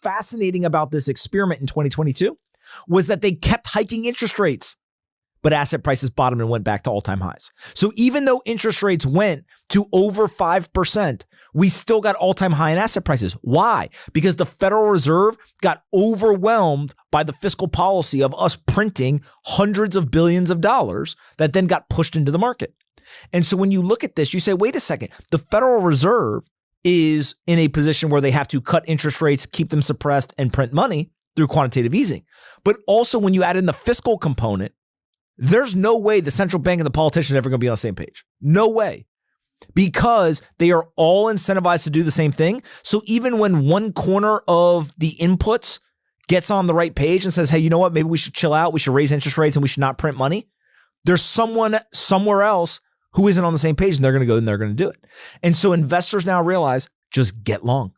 fascinating about this experiment in 2022 was that they kept hiking interest rates, but asset prices bottomed and went back to all-time highs. So even though interest rates went to over 5%, we still got all-time high in asset prices. Why? Because the Federal Reserve got overwhelmed by the fiscal policy of us printing hundreds of billions of dollars that then got pushed into the market. And so when you look at this, you say, wait a second, the Federal Reserve is in a position where they have to cut interest rates, keep them suppressed, and print money through quantitative easing. But also when you add in the fiscal component, there's no way the central bank and the politicians are ever going to be on the same page. No way. Because they are all incentivized to do the same thing. So even when one corner of the inputs gets on the right page and says, hey, you know what? Maybe we should chill out. We should raise interest rates and we should not print money. There's someone somewhere else who isn't on the same page and they're going to go and they're going to do it. And so investors now realize just get long.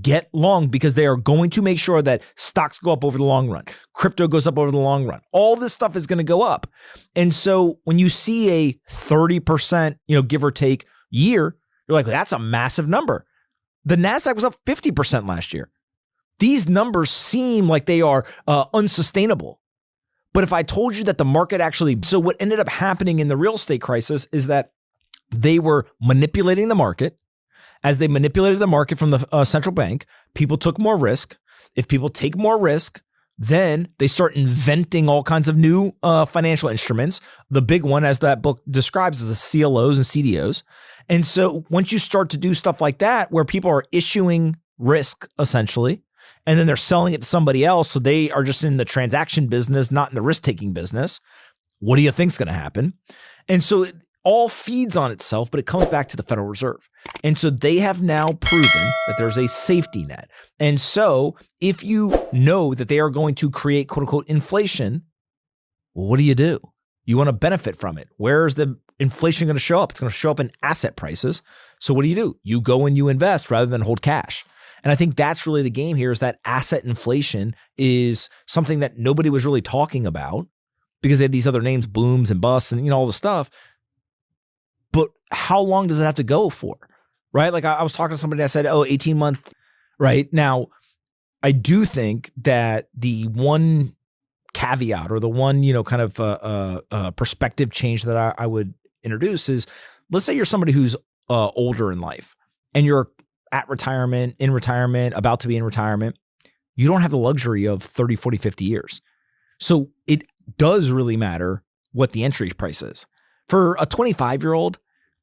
Get long because they are going to make sure that stocks go up over the long run. Crypto goes up over the long run. All this stuff is going to go up. And so when you see a 30%, give or take year, you're like, well, that's a massive number. The NASDAQ was up 50% last year. These numbers seem like they are unsustainable. But if I told you that the market so what ended up happening in the real estate crisis is that they were manipulating the market. As they manipulated the market from the central bank, people took more risk. If people take more risk, then they start inventing all kinds of new financial instruments. The big one, as that book describes, is the CLOs and CDOs. And so once you start to do stuff like that, where people are issuing risk essentially, and then they're selling it to somebody else, so they are just in the transaction business, not in the risk-taking business, what do you think's going to happen? And so it all feeds on itself, but it comes back to the Federal Reserve. And so they have now proven that there's a safety net. And so if you know that they are going to create quote unquote inflation, well, what do? You want to benefit from it. Where is the inflation going to show up? It's going to show up in asset prices. So what do? You go and you invest rather than hold cash. And I think that's really the game here, is that asset inflation is something that nobody was really talking about because they had these other names, booms and busts and all the stuff. But how long does it have to go for? Right? Like I was talking to somebody, I said, 18 months. Right? Now, I do think that the one caveat or the one, kind of perspective change that I would introduce is, let's say you're somebody who's older in life and you're at retirement, in retirement, about to be in retirement. You don't have the luxury of 30, 40, 50 years. So it does really matter what the entry price is. For a 25-year-old,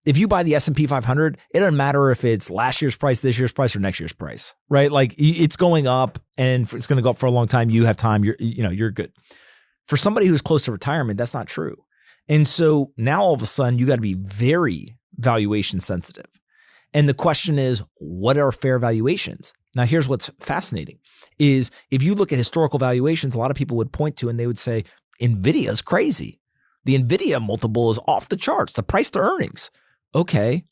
if you buy the S&P 500, it doesn't matter if it's last year's price, this year's price, or next year's price, right? Like it's going up and it's going to go up for a long time. You have time. You're good. For somebody who's close to retirement, that's not true. And so now all of a sudden you got to be very valuation sensitive. And the question is, what are fair valuations? Now, here's what's fascinating is if you look at historical valuations, a lot of people would point to and they would say, NVIDIA is crazy. The NVIDIA multiple is off the charts, the price to earnings. Okay.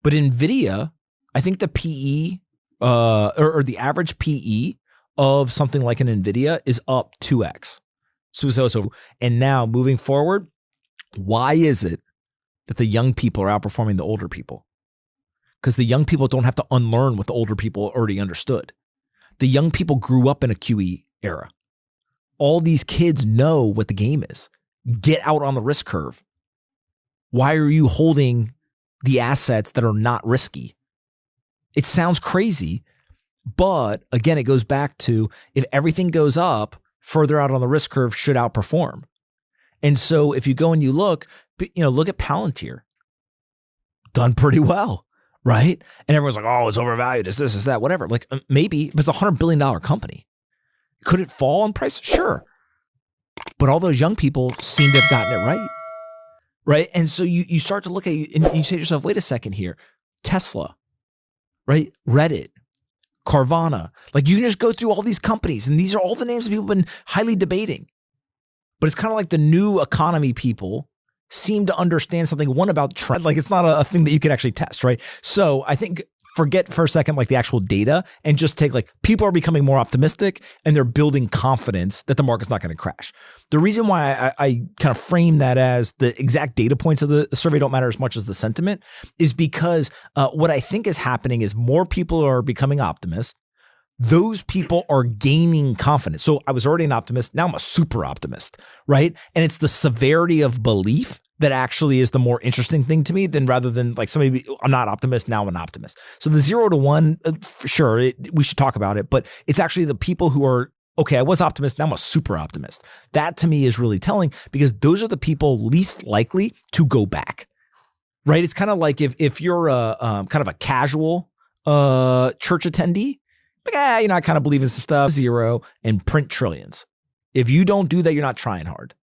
But NVIDIA, I think the PE or the average PE of something like an NVIDIA is up 2x. So, and now moving forward, why is it that the young people are outperforming the older people? Because the young people don't have to unlearn what the older people already understood. The young people grew up in a QE era. All these kids know what the game is. Get out on the risk curve. Why are you holding the assets that are not risky? It sounds crazy, but again, it goes back to if everything goes up, further out on the risk curve should outperform. And so if you go and you look at Palantir, done pretty well, right? And everyone's like, oh, it's overvalued, it's this, it's that, whatever. Like maybe, but it's $100 billion company. Could it fall in price? Sure. But all those young people seem to have gotten it right. Right. And so you start to look at it and you say to yourself, wait a second here. Tesla, right? Reddit, Carvana. Like you can just go through all these companies and these are all the names that people have been highly debating. But it's kind of like the new economy people seem to understand something, one, about trend. Like it's not a thing that you can actually test, right? So I think forget for a second like the actual data and just take like people are becoming more optimistic and they're building confidence that the market's not going to crash. The reason why I kind of frame that as the exact data points of the survey don't matter as much as the sentiment is because what I think is happening is more people are becoming optimists. those people are gaining confidence. So I was already an optimist. Now I'm a super optimist, right? And it's the severity of belief that actually is the more interesting thing to me than rather than like somebody, I'm not optimist, now I'm an optimist. So the 0 to 1, for sure, we should talk about it, but it's actually the people who are, okay, I was optimist, now I'm a super optimist. That to me is really telling because those are the people least likely to go back, right? It's kind of like if you're a kind of a casual church attendee, like, I kind of believe in some stuff, 0 and print trillions. If you don't do that, you're not trying hard.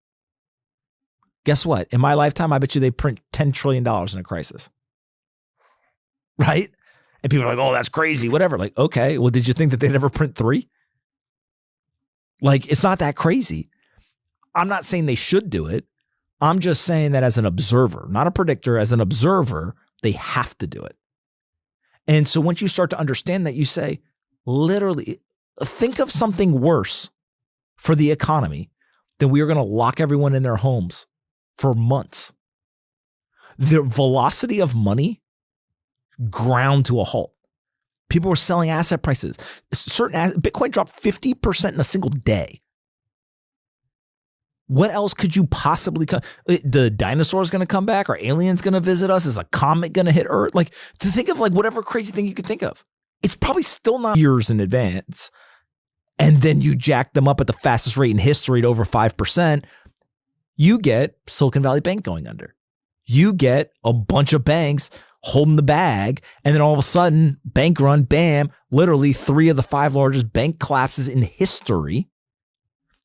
Guess what? In my lifetime, I bet you they print $10 trillion in a crisis. Right? And people are like, oh, that's crazy, whatever. Like, okay, well, did you think that they'd ever print 3? Like, it's not that crazy. I'm not saying they should do it. I'm just saying that as an observer, not a predictor, as an observer, they have to do it. And so once you start to understand that, you say, literally, think of something worse for the economy than we are going to lock everyone in their homes for months. The velocity of money ground to a halt. People were selling asset prices. Bitcoin dropped 50% in a single day. What else could you possibly come? The dinosaurs going to come back? Are aliens going to visit us? Is a comet going to hit Earth? Like, to think of like whatever crazy thing you could think of. It's probably still not years in advance. And then you jack them up at the fastest rate in history to over 5%. You get Silicon Valley Bank going under. You get a bunch of banks holding the bag. And then all of a sudden, bank run, bam, literally 3 of the 5 largest bank collapses in history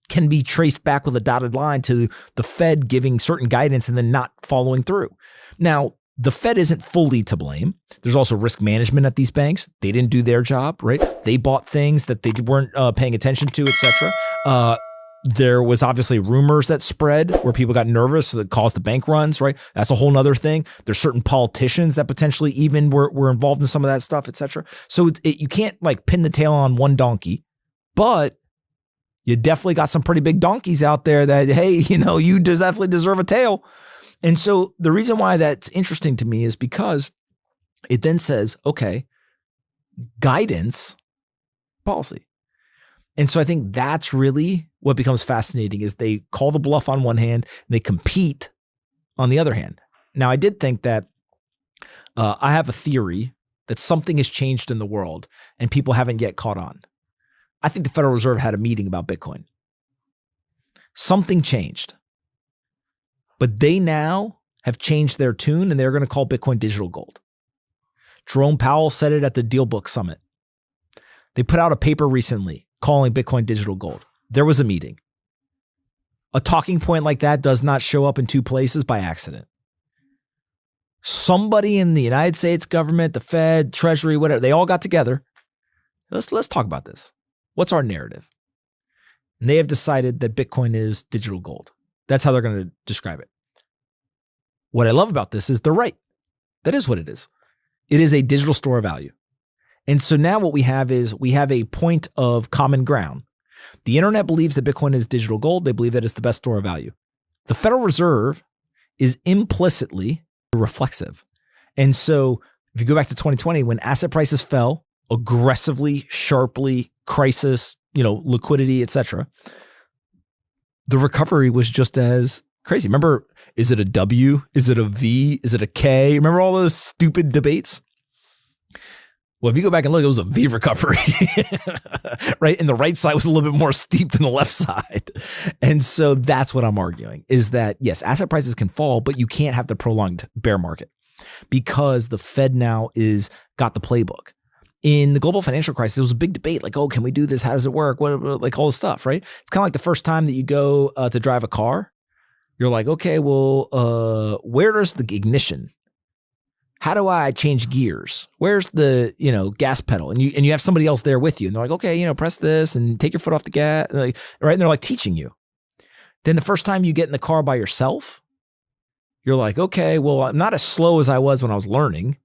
can be traced back with a dotted line to the Fed giving certain guidance and then not following through. Now, the Fed isn't fully to blame. There's also risk management at these banks. They didn't do their job, right? They bought things that they weren't paying attention to, et cetera. There was obviously rumors that spread where people got nervous so that caused the bank runs, right? That's a whole nother thing. There's certain politicians that potentially even were involved in some of that stuff, et cetera. So you can't like pin the tail on one donkey, but you definitely got some pretty big donkeys out there that, hey, you definitely deserve a tail. And so the reason why that's interesting to me is because it then says, okay, guidance, policy. And so I think that's really what becomes fascinating is they call the bluff on one hand, and they compete on the other hand. Now, I did think that I have a theory that something has changed in the world and people haven't yet caught on. I think the Federal Reserve had a meeting about Bitcoin. Something changed. But they now have changed their tune and they're going to call Bitcoin digital gold. Jerome Powell said it at the Deal Book Summit. They put out a paper recently calling Bitcoin digital gold. There was a meeting. A talking point like that does not show up in 2 places by accident. Somebody in the United States government, the Fed, Treasury, whatever, they all got together. Let's talk about this. What's our narrative? And they have decided that Bitcoin is digital gold. That's how they're going to describe it. What I love about this is they're right. That is what it is. It is a digital store of value. And so now what we have is we have a point of common ground. The internet believes that Bitcoin is digital gold. They believe that it's the best store of value. The Federal Reserve is implicitly reflexive. And so if you go back to 2020, when asset prices fell aggressively, sharply, crisis, liquidity, et cetera, the recovery was just as crazy. Remember, is it a W? Is it a V? Is it a K? Remember all those stupid debates? Well, if you go back and look, it was a V recovery, right? And the right side was a little bit more steep than the left side. And so that's what I'm arguing is that, yes, asset prices can fall, but you can't have the prolonged bear market because the Fed now got the playbook. In the global financial crisis, it was a big debate like, oh, can we do this? How does it work? What, like all this stuff, right? It's kind of like the first time that you go to drive a car. You're like, okay, well, where's the ignition? How do I change gears? Where's the, gas pedal? And you have somebody else there with you. And they're like, okay, press this and take your foot off the gas. Right. And they're like teaching you. Then the first time you get in the car by yourself, you're like, okay, well, I'm not as slow as I was when I was learning.